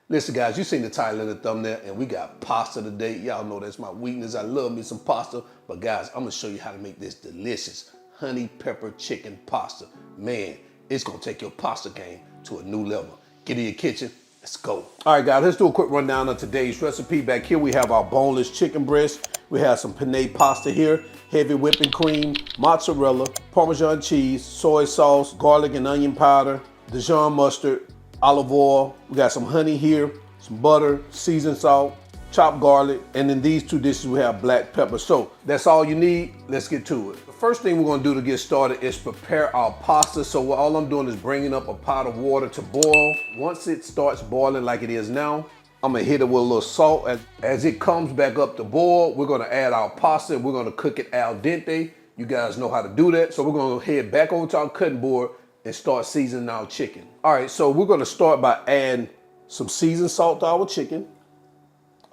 Listen guys, you seen the title of the thumbnail and we got pasta today. Y'all know that's my weakness. I love me some pasta. But guys, I'm gonna show you how to make this delicious honey pepper chicken pasta. Man, it's gonna take your pasta game to a new level. Get in your kitchen, let's go. All right guys, let's do a quick rundown of today's recipe. Back here we have our boneless chicken breast. We have some penne pasta here, heavy whipping cream, mozzarella, Parmesan cheese, soy sauce, garlic and onion powder, Dijon mustard, olive oil. We got some honey here, some butter, seasoned salt, chopped garlic, and in these two dishes we have black pepper. So that's all you need. Let's get to it. The first thing we're gonna do to get started is prepare our pasta. So all I'm doing is bringing up a pot of water to boil. Once it starts boiling like it is now, I'm gonna hit it with a little salt. As it comes back up to boil, we're gonna add our pasta and we're gonna cook it al dente. You guys know how to do that. So we're gonna head back over to our cutting board and start seasoning our chicken. All right, so we're gonna start by adding some seasoned salt to our chicken,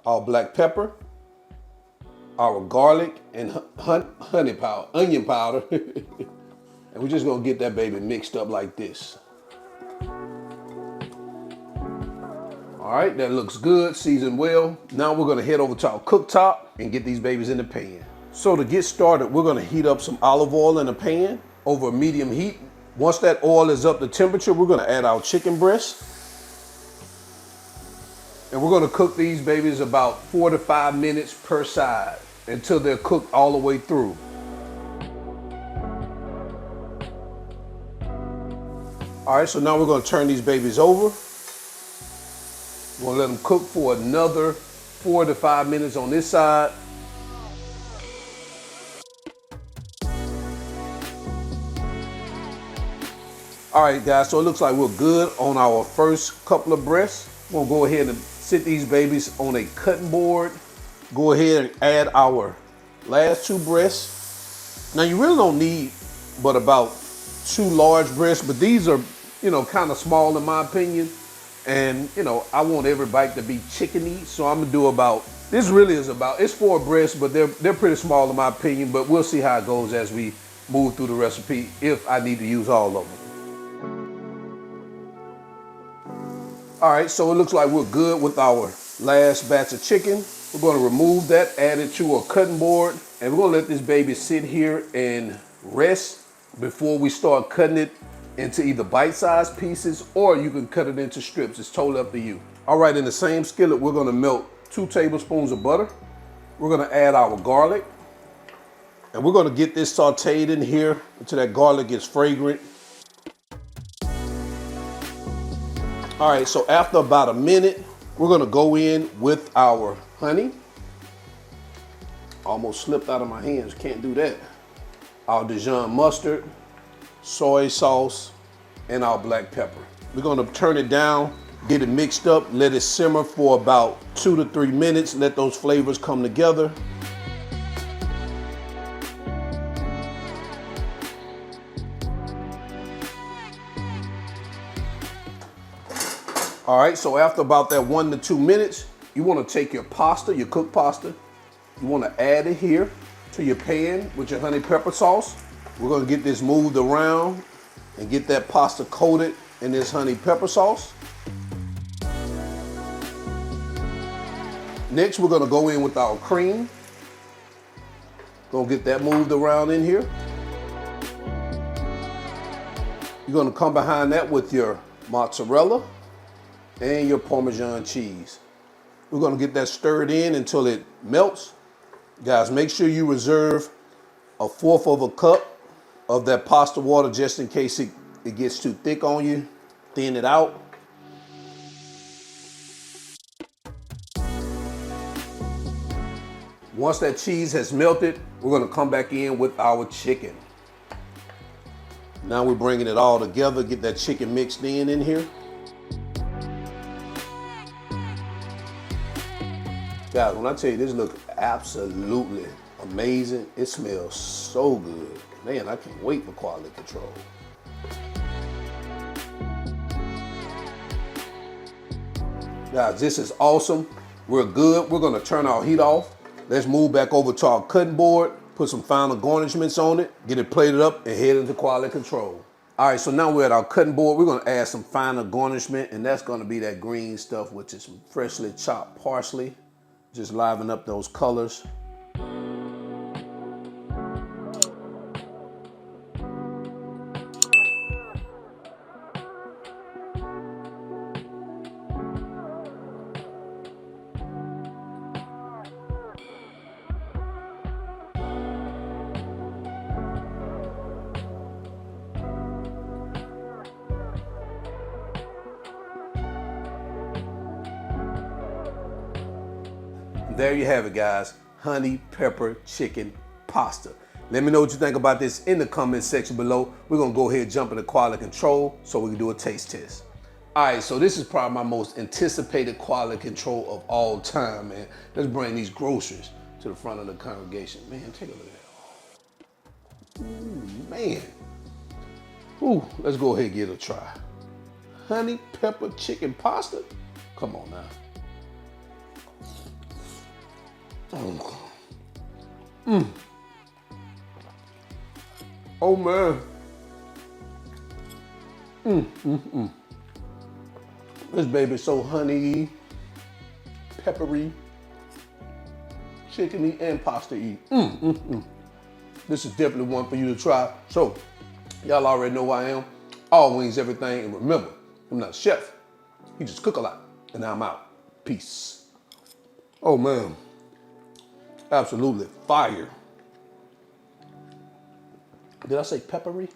our black pepper, our garlic and onion powder. And we're just gonna get that baby mixed up like this. All right, that looks good, seasoned well. Now we're gonna head over to our cooktop and get these babies in the pan. So to get started, we're gonna heat up some olive oil in the pan over medium heat. Once that oil is up to temperature, we're gonna add our chicken breast. And we're gonna cook these babies about 4 to 5 minutes per side until they're cooked all the way through. All right, so now we're gonna turn these babies over. We're gonna let them cook for another 4 to 5 minutes on this side. All right, guys, so it looks like we're good on our first couple of breasts. We're gonna go ahead and sit these babies on a cutting board. Go ahead and add our last 2 breasts. Now, you really don't need but about 2 large breasts, but these are, kind of small in my opinion. And, I want every bite to be chickeny, so I'm gonna do it's 4 breasts, but they're pretty small in my opinion, but we'll see how it goes as we move through the recipe if I need to use all of them. All right, so it looks like we're good with our last batch of chicken. We're gonna remove that, add it to a cutting board, and we're gonna let this baby sit here and rest before we start cutting it into either bite-sized pieces or you can cut it into strips. It's totally up to you. All right, in the same skillet, we're gonna melt 2 tablespoons of butter. We're gonna add our garlic, and we're gonna get this sauteed in here until that garlic gets fragrant. All right, so after about a minute, we're gonna go in with our honey. Almost slipped out of my hands, can't do that. Our Dijon mustard, soy sauce, and our black pepper. We're gonna turn it down, get it mixed up, let it simmer for about 2 to 3 minutes, let those flavors come together. All right, so after about that 1 to 2 minutes, you wanna take your pasta, your cooked pasta, you wanna add it here to your pan with your honey pepper sauce. We're gonna get this moved around and get that pasta coated in this honey pepper sauce. Next, we're gonna go in with our cream. Gonna get that moved around in here. You're gonna come behind that with your mozzarella and your Parmesan cheese. We're gonna get that stirred in until it melts. Guys, make sure you reserve 1/4 of a cup of that pasta water just in case it gets too thick on you. Thin it out. Once that cheese has melted, we're gonna come back in with our chicken. Now we're bringing it all together, get that chicken mixed in here. Guys, when I tell you this looks absolutely amazing, it smells so good. Man, I can't wait for quality control. Guys, this is awesome. We're good. We're gonna turn our heat off. Let's move back over to our cutting board, put some final garnishments on it, get it plated up, and head into quality control. All right, so now we're at our cutting board. We're gonna add some finer garnishment, and that's gonna be that green stuff, which is some freshly chopped parsley. Just liven up those colors. There you have it, guys. Honey pepper chicken pasta. Let me know what you think about this in the comment section below. We're gonna go ahead and jump into quality control so we can do a taste test. All right, so this is probably my most anticipated quality control of all time, man. Let's bring these groceries to the front of the congregation. Man, take a look at that. Ooh, man. Ooh, let's go ahead and give it a try. Honey pepper chicken pasta? Come on now. Oh man. This baby's so honey, peppery, chickeny, and pasta-y. This is definitely one for you to try. So, y'all already know who I am. All wings, everything. And remember, I'm not a chef. You just cook a lot. And now I'm out. Peace. Oh man. Absolutely fire. Did I say peppery?